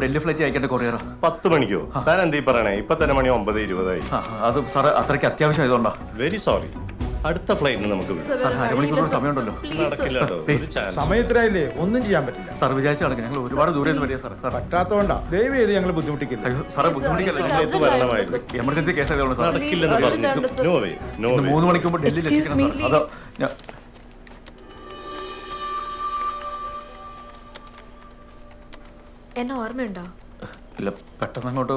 Delhi flight അയക്കേണ്ട കൊറിയറാ. 10 മണിക്കോ? താൻ എന്തീ പറയണേ? ഇപ്പൊ തന്നെ മണി 9:20. അത് സാറ് അത്രയ്ക്ക് അത്യാവശ്യം ആയതുകൊണ്ടാ. Very sorry. അടുത്ത ഫ്ലൈറ്റിന് നമുക്ക് സാർ അരമണിക്കൂർ സമയമുണ്ടല്ലോ. നടക്കില്ല കേട്ടോ. ഒരു ചാൻസ്. സമയത്തിനായില്ലേ, ഒന്നും ചെയ്യാൻ പറ്റില്ല. സാർ വിചാരിച്ച കണക്ക് ഞങ്ങൾ ഒരുപാട് ദൂരെ നിന്ന് വരിക സാർ. സാർ പറ്റാത്തോണ്ടാ ദയവ് ചെയ്ത് ഞങ്ങൾ ബുദ്ധിമുട്ടിക്കില്ല. അയ്യോ സാറേ ബുദ്ധിമുട്ടിക്കല്ല. സമയത്ത് വരണമായിരുന്നു. എമർജൻസി കേസ് ആയതുകൊണ്ട് സാർ നടക്കില്ലെന്ന് പറഞ്ഞു. നോ വേ, നോ വേ. 3 മണിക്ക് മുമ്പ് ഡൽഹിയിൽ എത്തിക്കണം സാർ. അതാ ഞാൻ എന്നെ ഓർമ്മയുണ്ടോ? ഇല്ല, പെട്ടെന്ന് അങ്ങോട്ട്.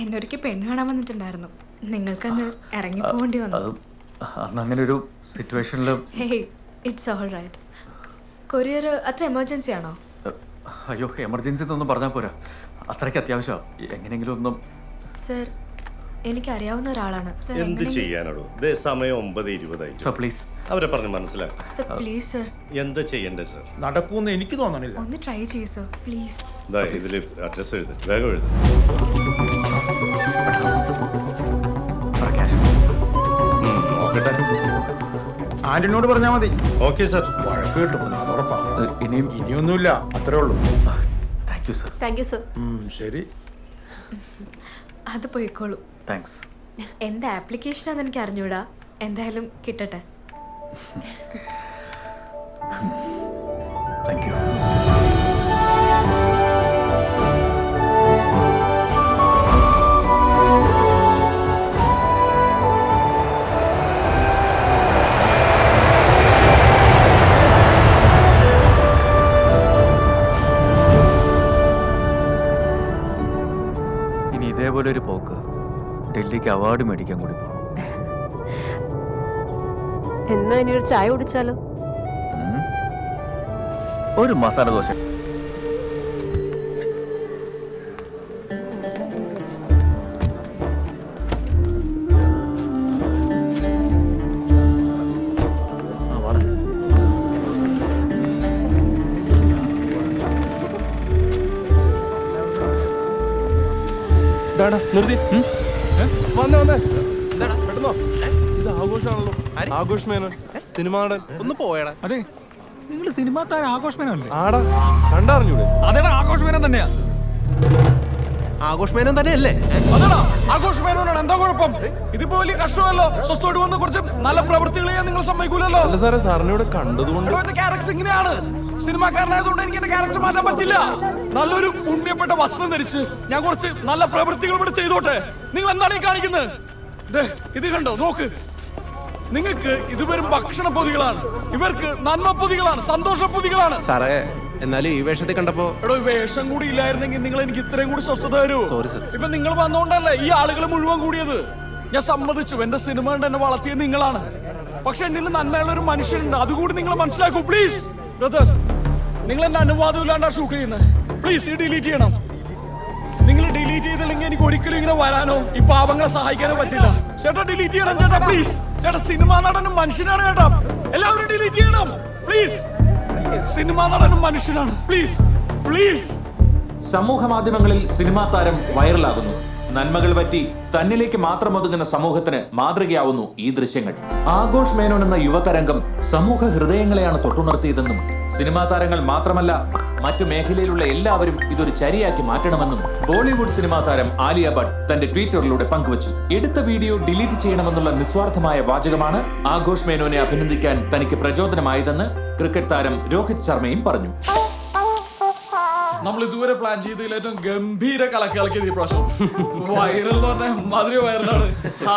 എന്നെ ഒരിക്കൽ പെണ്ണ് കാണാൻ വന്നിട്ടുണ്ടായിരുന്നു. നിങ്ങൾക്കന്ന് ഇറങ്ങി പോകേണ്ടി വന്നു. അത് അന്ന് അങ്ങനെ ഒരു സിറ്റുവേഷനിൽ. Hey, it's all right. Courier അത്ര എമർജൻസി ആണോ? അയ്യോ, എമർജൻസി എന്നൊന്നും പറഞ്ഞാൽ പോരാ, അത്രയ്ക്ക് അത്യാവശ്യമാണ്. എങ്ങനെയെങ്കിലും ഒന്നും. സർ, എനിക്കറിയാവുന്ന ഒരാളാണ്. സർ, എന്ത് ചെയ്യാനാടോ? ഇതേ സമയം 9:20. സർ പ്ലീസ് അവരെ പറഞ്ഞ് മനസ്സിലാക്കാം. Sir please sir. എന്താ ചെയ്യണ്ടേ സർ? നടക്കൂന്ന് എനിക്ക് തോന്നണില്ല. ഒന്ന് ട്രൈ ചെയ്യൂ സർ പ്ലീസ്. ഇതാ ഇതില് അഡ്രസ് എഴുത്, വേഗം എഴുത്. സാർ ക്യാഷ് നോക്കട്ടെ. ആന്റണിയോട് പറഞ്ഞാൽ മതി. Okay sir. വഴക്ക് കിട്ടും, അതുറപ്പാ. ഇനിയൊന്നുമില്ല, അത്രേ ഉള്ളൂ. Thank you sir. Thank you sir. ശരി, അത് പോയിക്കോളൂ. താങ്ക്സ്. എന്താ ആപ്ലിക്കേഷനാന്ന് എനിക്ക് അറിഞ്ഞൂടാ. എന്തായാലും കിട്ടട്ടെ. Thank you. ഇനി ഇതേപോലെ ഒരു പോക്ക് ഡൽഹിക്ക് അവാർഡ് മേടിക്കാൻ കൂടി പോകണം. എന്നാ ഇനി ഒരു ചായ കുടിച്ചാലോ? ഒരു മസാല ദോശ. നിർത്തി വന്നേ വന്നേ പെട്ടെന്നോ. ഇത് ആഘോഷമാണല്ലോ. ആഘോഷ് മേനോൻ, സിനിമ നടൻ. ഒന്ന് പോയടാ. അതെ, നിങ്ങൾ സിനിമാ താരം ആഘോഷ് മേനോനല്ലേ? ആടാ, കണ്ടറിഞ്ഞൂടെ? അതേടാ, ആഘോഷ് മേനോൻ തന്നെയാ. ആഘോഷ് മേനോൻ തന്നെയല്ലേ? അതെടാ, ആഘോഷ് മേനോനാണ്. എന്താ കുഴപ്പം? ഇതിപ്പോ വലിയ കഷ്ടമല്ലോ. സ്വസ്ഥമായിട്ട് വന്ന് കുറച്ച് നല്ല പ്രവൃത്തികൾ ചെയ്യാൻ നിങ്ങൾ സമ്മതിക്കൂലല്ലോ. അല്ല സാറേ, സാറിനെ ഇവിടെ കണ്ടതുകൊണ്ട്. ക്യാരക്ടർ ഇങ്ങനെയാണ്. സിനിമാക്കാരനായതുകൊണ്ട് എനിക്ക് എന്റെ ക്യാരക്ടർ മാറ്റാൻ പറ്റില്ല. നല്ലൊരു പുണ്യപ്പെട്ട വസ്ത്രം ധരിച്ച് ഞാൻ കുറച്ച് നല്ല പ്രവൃത്തികൾ ഇവിടെ ചെയ്തോട്ടെ. നിങ്ങൾ എന്താണ് ഈ കാണിക്കുന്നത്? ഇത് കണ്ടോ, നോക്ക്. നിങ്ങൾക്ക് ഇത് വെറും ഭക്ഷണ പൊതികളാണ്, ഇവർക്ക് നന്മ പൊതികളാണ്, സന്തോഷ പൊതികളാണ്. സാറേ, എന്നാലും ഈ വേഷത്തിൽ കണ്ടപ്പോ. എടോ, ഈ വേഷം കൂടി ഇല്ലായിരുന്നെങ്കിൽ നിങ്ങൾ എനിക്ക് ഇത്രയും കൂടി സ്വസ്ഥത തരൂ. Sorry sir. ഇപ്പൊ നിങ്ങൾ വന്നോണ്ടല്ലേ ഈ ആളുകൾ മുഴുവൻ കൂടിയത്. ഞാൻ സമ്മതിച്ചു, എന്റെ സിനിമ കൊണ്ട് എന്നെ വളർത്തിയത് നിങ്ങളാണ്. പക്ഷെ എന്നിൽ നന്മയുള്ള ഒരു മനുഷ്യനുണ്ട്, അതുകൂടി നിങ്ങൾ മനസ്സിലാക്കൂ പ്ലീസ്. ബ്രദർ, നിങ്ങൾ എന്റെ അനുവാദം ഇല്ലാണ്ടാ ഷൂട്ട് ചെയ്യുന്നത്. പ്ലീസ് ഈ ഡിലീറ്റ് ചെയ്യണം. നിങ്ങൾ ഡിലീറ്റ് ചെയ്തില്ലെങ്കിൽ എനിക്ക് ഒരിക്കലും ഇങ്ങനെ വരാനോ ഈ പാവങ്ങളെ സഹായിക്കാനോ പറ്റില്ല. ചേട്ടാ ഡിലീറ്റ് ചെയ്യണം ചേട്ടാ, പ്ലീസ്. ചേട്ടാ സിനിമാ നടനും മനുഷ്യനാണ് ചേട്ടാ, എല്ലാവരും ഡിലീറ്റ് ചെയ്യണം പ്ലീസ്. സിനിമാ നടനും മനുഷ്യനാണ്, പ്ലീസ് പ്ലീസ്. സമൂഹ മാധ്യമങ്ങളിൽ സിനിമാ താരം വൈറലാകുന്നു. നന്മകൾ പറ്റി തന്നിലേക്ക് മാത്രം ഒതുങ്ങുന്ന സമൂഹത്തിന് മാതൃകയാവുന്നു ഈ ദൃശ്യങ്ങൾ. ആഘോഷ് മേനോൻ എന്ന യുവതരംഗം സമൂഹ ഹൃദയങ്ങളെയാണ് തൊട്ടുണർത്തിയതെന്നും സിനിമാ താരങ്ങൾ മാത്രമല്ല മറ്റു മേഖലയിലുള്ള എല്ലാവരും ഇതൊരു ചരിയാക്കി മാറ്റണമെന്നും ബോളിവുഡ് സിനിമാ താരം ആലിയ ഭട്ട് തന്റെ ട്വിറ്ററിലൂടെ പങ്കുവച്ചു. എടുത്ത വീഡിയോ ഡിലീറ്റ് ചെയ്യണമെന്നുള്ള നിസ്വാർത്ഥമായ വാചകമാണ് ആഘോഷ് മേനോനെ അഭിനന്ദിക്കാൻ തനിക്ക് പ്രചോദനമായതെന്ന് ക്രിക്കറ്റ് താരം രോഹിത് ശർമ്മയും പറഞ്ഞു. നമ്മൾ ഇതുവരെ പ്ലാൻ ചെയ്തതിൽ ഏറ്റവും ഗംഭീര കളക്കിയത് ഈ പ്രാവശ്യം. വൈറൽ എന്ന് പറഞ്ഞാൽ മധുര വൈറലാണ്.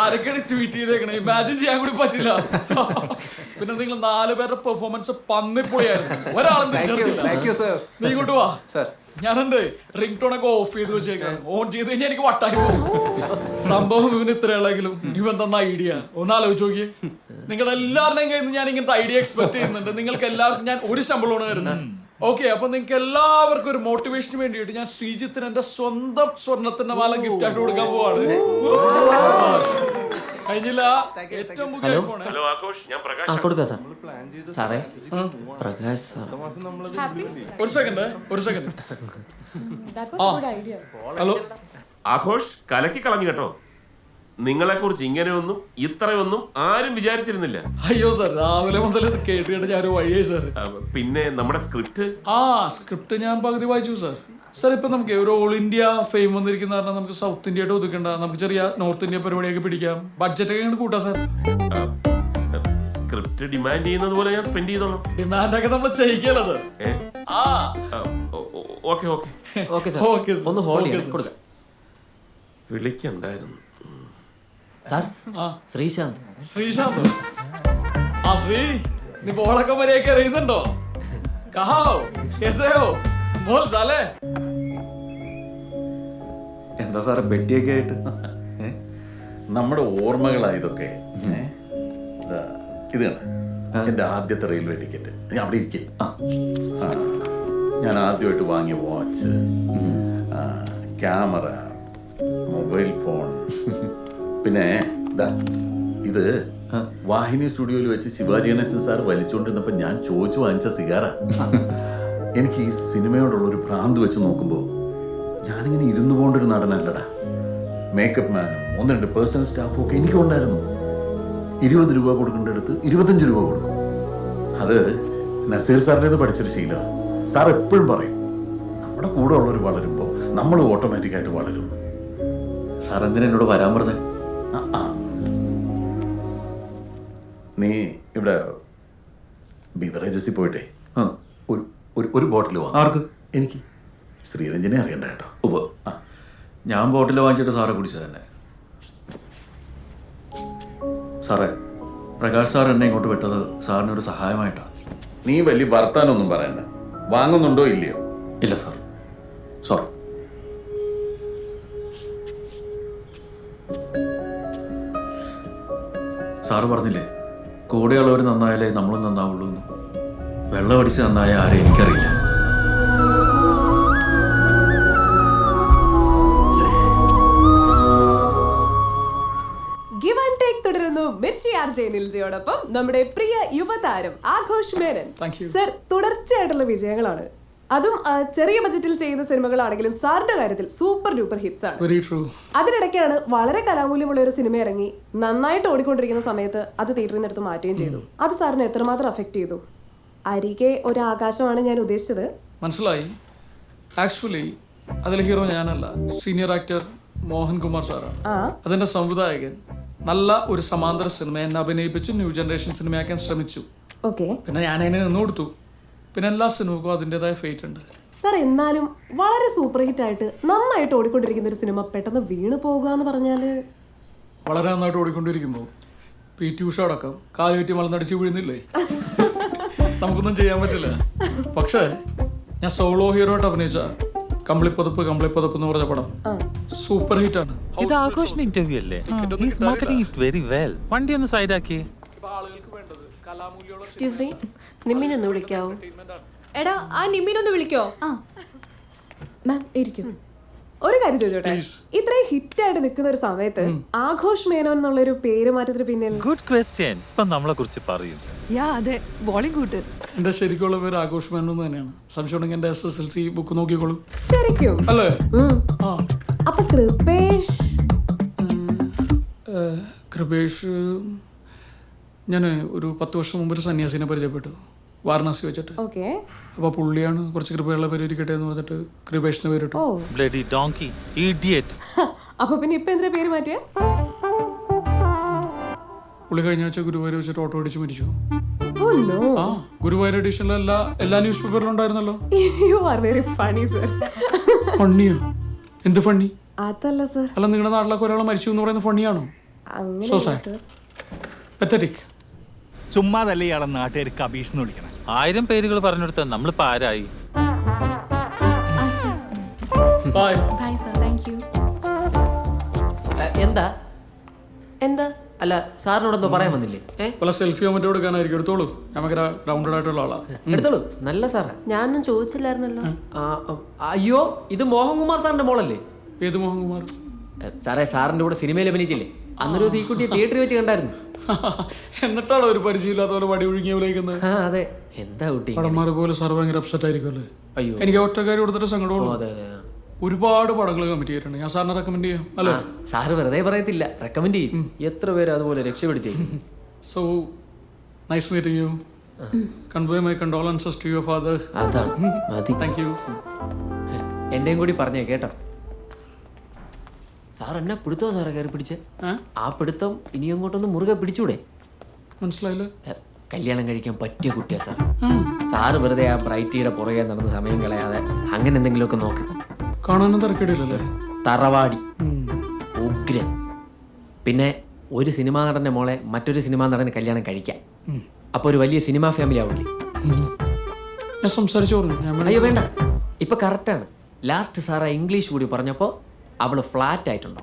ആരൊക്കെയാണ് ട്വീറ്റ് ചെയ്തേക്കണേ, ഇമാജിൻ ചെയ്യാൻ കൂടി പറ്റില്ല. പിന്നെ നിങ്ങൾ 4 പേരുടെ പെർഫോമൻസ് പന്നിപ്പൊളിയായിരുന്നു. ഒരാളും നീ ഇങ്ങോട്ട് വാ. ഞാൻ എന്റെ റിംഗ് ടോൺ ഒക്കെ ഓഫ് ചെയ്ത് വെച്ചേക്കാം. ഓൺ ചെയ്ത് കഴിഞ്ഞാൽ എനിക്ക് വട്ടായി പോകും. സംഭവം ഇവന് ഇത്രയുള്ളെങ്കിലും ഇവൻ തന്ന ഐഡിയ ഒന്ന് ആലോചിച്ച് നോക്കിയേ. നിങ്ങളുടെ എല്ലാവരുടെയും കയ്യിൽ നിന്ന് ഞാൻ ഇങ്ങനത്തെ ഐഡിയ എക്സ്പെക്ട് ചെയ്യുന്നുണ്ട്. നിങ്ങൾക്ക് എല്ലാവർക്കും ഞാൻ ഒരു ശമ്പളമാണ് തരുന്നത്. ഓക്കെ, അപ്പൊ നിങ്ങൾക്ക് എല്ലാവർക്കും ഒരു മോട്ടിവേഷന് വേണ്ടിയിട്ട് ഞാൻ ശ്രീജിത്തിന് എന്റെ സ്വന്തം സ്വർണത്തിന്റെ മാല ഗിഫ്റ്റ് ആയിട്ട് കൊടുക്കാൻ പോവാണ്. കഴിഞ്ഞില്ല, ഏറ്റവും പുതിയ ഫോൺ. ഒരു സെക്കൻഡ്. ഹലോ ആഘോഷ്, കലക്കി കളഞ്ഞു കേട്ടോ. നിങ്ങളെ കുറിച്ച് ഇങ്ങനെയൊന്നും ഇത്രയൊന്നും ആരും വിചാരിച്ചിരുന്നില്ല. അയ്യോ സാർ, രാവിലെ മുതൽ കേട്ടിട്ട് ഞാൻ വഴിയായി സാർ. പിന്നെ നമ്മുടെ സ്ക്രിപ്റ്റ് സ്ക്രിപ്റ്റ് ഞാൻ പകുതി വായിച്ചു സാർ. സാർ ഇപ്പൊ നമുക്ക് ഒരു ഓൾ ഇന്ത്യ ഫെയിം വന്നിരിക്കുന്ന കാരണം നമുക്ക് സൗത്ത് ഇന്ത്യയായിട്ട് ഒതുക്കണ്ട, നമുക്ക് ചെറിയ നോർത്ത് ഇന്ത്യ പരിപാടിയൊക്കെ പിടിക്കാം, ബഡ്ജറ്റ് ഒക്കെ അങ്ങോട്ട് കൂട്ടാം സാർ. സ്ക്രിപ്റ്റ് ഡിമാൻഡ് ചെയ്യുന്നത് പോലെ ഞാൻ സ്പെൻഡ് ചെയ്തോളാം. ഡിമാൻഡൊക്കെ നമ്മൾ ചെയ്യിക്കല്ലോ sir. Okay okay okay sir, okay sir. ഒന്ന് ഹോൾഡ് ഓക്കെ ചെയ്യാം, സാർ. കൊടുക്കാം. വിളിക്കണ്ടായിരുന്നു. സാർ, ആ ശ്രീശാന്ത്. ശ്രീശാന്ത്. ആ ശ്രീ, നീ ബോളൊക്കെ മര്യാദയ്ക്ക് അറിയുന്നുണ്ടോ? കഹാവോ കേസയോ ബോൾ സാലേ. എന്താ സാറേ പെട്ടിയൊക്കെ ആയിട്ട്? നമ്മുടെ ഓർമ്മകളായതൊക്കെ. ഇത് എൻ്റെ ആദ്യത്തെ റെയിൽവേ ടിക്കറ്റ്. ഞാൻ അവിടെ ഇരിക്കും. ഞാൻ ആദ്യമായിട്ട് വാങ്ങിയ വാച്ച്, ക്യാമറ, മൊബൈൽ ഫോൺ, പിന്നെ ഇത് വാഹിനി സ്റ്റുഡിയോയിൽ വെച്ച് ശിവാജി ഗണേശൻ സാർ വലിച്ചുകൊണ്ടിരുന്നപ്പോൾ ഞാൻ ചോദിച്ചു വാങ്ങിച്ച സിഗാറാ. എനിക്ക് ഈ സിനിമയോടുള്ളൊരു ഭ്രാന്ത് വെച്ച് നോക്കുമ്പോൾ ഞാനിങ്ങനെ ഇരുന്നു പോകേണ്ടൊരു നടനല്ലടാ. മേക്കപ്പ് മാനും 1-2 പേഴ്സണൽ സ്റ്റാഫും ഒക്കെ എനിക്കും ഉണ്ടായിരുന്നു. 20 രൂപ കൊടുക്കേണ്ട അടുത്ത് 25 രൂപ കൊടുക്കും. അത് നസീർ സാറിൻ്റെ പഠിച്ചൊരു ശീലമാണ്. സാർ എപ്പോഴും പറയും, നമ്മുടെ കൂടെ ഉള്ളവർ വളരുമ്പോൾ നമ്മൾ ഓട്ടോമാറ്റിക്കായിട്ട് വളരുന്നു. സാർ എന്തിനാ എന്നോട് വരാൻ പറഞ്ഞേ? നീ ഇവിടെ ബിവറേജസിൽ പോയിട്ടേ ഒരു ബോട്ടിൽ വാ. ആർക്ക്? എനിക്ക്. ശ്രീരഞ്ജനെ അറിയണ്ട കേട്ടോ. ഉവ്വ്. ഞാൻ ബോട്ടിൽ വാങ്ങിച്ചിട്ട് സാറെ കുടിച്ചത് തന്നെ. സാറേ, പ്രകാശ് സാർ എന്നെ ഇങ്ങോട്ട് വിട്ടത് സാറിനൊരു സഹായമായിട്ടാണ്. നീ വലിയ വർത്താനൊന്നും പറയണ്ട. വാങ്ങുന്നുണ്ടോ ഇല്ലയോ? ഇല്ല സാർ, സോറി. സാറ് പറഞ്ഞില്ലേ, കൂടെയുള്ളവർ നന്നായാലേ നമ്മളും നന്നാവുള്ളൂ എന്ന്. വെള്ളമടിച്ച് നന്നായ ആരെ എനിക്കറിയില്ല. ഗിവ് ആൻഡ് ടേക്ക് തുടരുന്നു മിർച്ചി ആർജെനിൽജിയോടൊപ്പം നമ്മുടെ പ്രിയ യുവതാരം ആഘോഷ് മേനൻ. സർ, തുടർച്ചയായിട്ടുള്ള വിജയങ്ങളാണ്. അതും ചെറിയ ബജറ്റിൽ ചെയ്യുന്ന സിനിമകളാണെങ്കിലും സാറിന്റെ കാര്യത്തിൽ സൂപ്പർ ഡൂപ്പർ ഹിറ്റ്സ് ആണ്. അതിനിടയ്ക്കാണ് വളരെ കലാമൂല്യമുള്ള ഒരു സിനിമ ഇറങ്ങി നന്നായിട്ട് ഓടിക്കൊണ്ടിരിക്കുന്ന സമയത്ത് അത് തിയേറ്ററിൽ നിന്ന് എടുത്ത് മാറ്റുകയും ചെയ്തു. അത് സാറിന് എത്രമാത്രം അഫക്ട് ചെയ്തു? അരികെ ഒരു ആകാശമാണ് ഞാൻ ഉദ്ദേശിച്ചത്. മനസ്സിലായി. ആക്ച്വലി അതിലെ ഹീറോ ഞാനല്ല, സീനിയർ ആക്ടർ മോഹൻകുമാർ സാറാണ്. അതിന്റെ സംവിധായകൻ നല്ല ഒരു സമാന്തര സിനിമ എന്നെ അഭിനയിപ്പിച്ച് ന്യൂ ജനറേഷൻ സിനിമയാക്കാൻ ശ്രമിച്ചു. പിന്നെ ഞാൻ അതിനെ നിന്ന് കൊടുത്തു. പിന്നെ എല്ലാ സിനിമക്കും അതിൻ്റെതായ ഫേറ്റ് ഉണ്ട്. സാർ, എന്നാലും വളരെ സൂപ്പർ ഹിറ്റ് ആയിട്ട് നന്നായിട്ട് ഓടിക്കൊണ്ടിരിക്കുന്ന ഒരു സിനിമ പെട്ടെന്ന് വീണ് പോകുക എന്ന് പറഞ്ഞാല്? വളരെ നന്നായിട്ട് ഓടിക്കൊണ്ടിരിക്കുമ്പോൾ PT ഉഷ അടക്കം കാലുകെട്ടി മലന്നടിച്ച് വീഴുന്നില്ലേ? നമുക്കൊന്നും ചെയ്യാൻ പറ്റില്ല. പക്ഷേ ഞാൻ സോളോ ഹീറോ ആയിട്ട് അഭിനയിച്ച കമ്പിളിപ്പതപ്പ് എന്ന് പറഞ്ഞ പടം സൂപ്പർ ഹിറ്റ് ആണ്. ഇത് ആഘോഷിന്റെ ഇന്റർവ്യൂ അല്ലേ? Very well. വണ്ടി ഒന്ന് സൈഡാക്കി. Excuse me, നിമ്മിനൊന്ന് വിളിക്കാവോ? എടാ, ആ നിമ്മിനൊന്ന് വിളിക്കോ? മാം ഇരിക്കും. ഒരു കാര്യം ചോദിച്ചോട്ടെ, ഇത്രയും ഹിറ്റ് ആയിട്ട് നിൽക്കുന്ന ഒരു സമയത്ത് ആഘോഷ് മേനോൻ എന്നുള്ളൊരു പേര് മാറ്റത്തിന് പിന്നിൽ? Good question. ഇപ്പൊ നമ്മളെ കുറിച്ച് പറയും. അതെ, ബോളിവുഡ്. എന്റെ ശരിക്കുള്ള പേര് ആഘോഷ് മേനോൻ തന്നെയാണ്. സംശയം ഉണ്ടെങ്കിൽ എന്റെ SSLC ബുക്ക് നോക്കിക്കോളൂ. ശരിക്കും അല്ലേ? അപ്പൊ കൃപേഷ് ഞാൻ ഒരു 10 വർഷം മുമ്പ് ഒരു സന്യാസിനെ പരിചയപ്പെട്ടു, വാരണാസി വെച്ചിട്ട്. അപ്പൊ പുള്ളിയാണ് കുറച്ച് കൃപയുള്ള പേര് ഇരിക്കട്ടെ എന്ന് പറഞ്ഞിട്ട് കൃപേഷിന്റെ പേരിട്ടു. Bloody donkey idiot. അപ്പൊ പിന്നെ ഇപ്പൊ എന്താ പേര് മാറ്റിയ? പുള്ളി കഴിഞ്ഞ ആഴ്ച ഗുരുവായൂർ വെച്ചിട്ട് ഓട്ടോ അടിച്ച് മരിച്ചു. ഗുരുവായൂർ എഡിഷനിൽ എല്ലാ ന്യൂസ് പേപ്പറിലും ഉണ്ടായിരുന്നല്ലോ. You are very funny sir. ഫണ്ണിയോ? എന്ത് ഫണ്ണി? അതല്ല സർ. അല്ല, നിങ്ങളുടെ നാട്ടിലൊക്കെ ഒരാൾ മരിച്ചു എന്ന് പറയുന്നത് ഫണ്ണിയാണോ? So sad, pathetic. ചുമ്മാതല്ല ഇയാളെ നാട്ടുകാർ കബീഷ് എന്ന് വിളിക്കണം. 1000 പേരുകൾ പറഞ്ഞെടുത്ത നമ്മളിപ്പോ ആരായി? എന്താ അല്ല, സാറിനോടൊന്നും പറയാൻ വന്നില്ലേ? സെൽഫി മറ്റോ എടുക്കാനായിരിക്കും. എടുത്തോളൂ, നമുക്ക് ഗ്രൗണ്ടഡ് ആയിട്ടുള്ള ആളാ. എടുത്തോളൂ. നല്ല സാറാ. ഞാനൊന്നും ചോദിച്ചില്ലായിരുന്നല്ലോ. അയ്യോ, ഇത് മോഹൻകുമാർ സാറിന്റെ മോളല്ലേ? ഏത് മോഹൻകുമാർ? സാറേ, സാറിന്റെ കൂടെ സിനിമയിൽ അഭിനയിച്ചില്ലേ? അന്നൊരു സീക്കുട്ടിയെ തിയേറ്ററിൽ വെച്ച് കണ്ടായിരുന്നു. എന്നിട്ടാണോ ഒരു പരിചയമില്ലാത്ത പോലെ വടി ഒഴുകിയ വിളിക്കുന്നത്? അതെ. എന്താ കുട്ടി, പടന്മാരെ പോലെ സാർ ഭയങ്കര അപ്സെറ്റ് ആയിരിക്കുമല്ലേ? അയ്യോ, എനിക്ക് ഒറ്റ കാര്യം കൊടുത്തിട്ട് സങ്കടമുള്ളൂ. ഒരുപാട് പടങ്ങൾ കമ്മിറ്റ് ചെയ്തിട്ടുണ്ട്. ഞാൻ സാറിനെ റെക്കമെൻഡ് ചെയ്യാം. അല്ലേ? സാറ് വെറുതെ പറയത്തില്ല, റെക്കമെൻഡ് ചെയ്യും. എത്ര പേര് അതുപോലെ രക്ഷപ്പെടുത്തി. So nice meeting you. Convey my condolences to your father. അതാണ്. Thank you. എന്റെയും കൂടി പറഞ്ഞേ കേട്ടോ. സാർ എന്നെ പിടുത്തോ സാറേ കയറി പിടിച്ച്? ആ പിടുത്തം ഇനി അങ്ങോട്ടൊന്ന് മുറുകെ പിടിച്ചൂടെ? മനസ്സിലായില്ല. കല്യാണം കഴിക്കാൻ പറ്റിയ കുട്ടിയാ സാർ. സാറ് വെറുതെ ആ ബ്രൈറ്റിയുടെ പുറകെ നടന്ന് സമയം കളയാതെ അങ്ങനെ എന്തെങ്കിലുമൊക്കെ നോക്ക്. കാണാനും തിരക്കേടില്ലല്ലേ? തറവാടി, ഉഗ്രൻ. പിന്നെ ഒരു സിനിമാ നടന്റെ മോളെ മറ്റൊരു സിനിമാ നടന് കല്യാണം കഴിക്കാൻ. അപ്പൊ ഒരു വലിയ സിനിമാ ഫാമിലി ആവില്ലേ? ഞാൻ സംസാരിച്ചോളൂ. അയ്യോ വേണ്ട, ഇപ്പൊ കറക്റ്റാണ്. ലാസ്റ്റ് സാറ് ഇംഗ്ലീഷ് കൂടി പറഞ്ഞപ്പോ അവള് ഫ്ലാറ്റ് ആയിട്ടുണ്ടോ?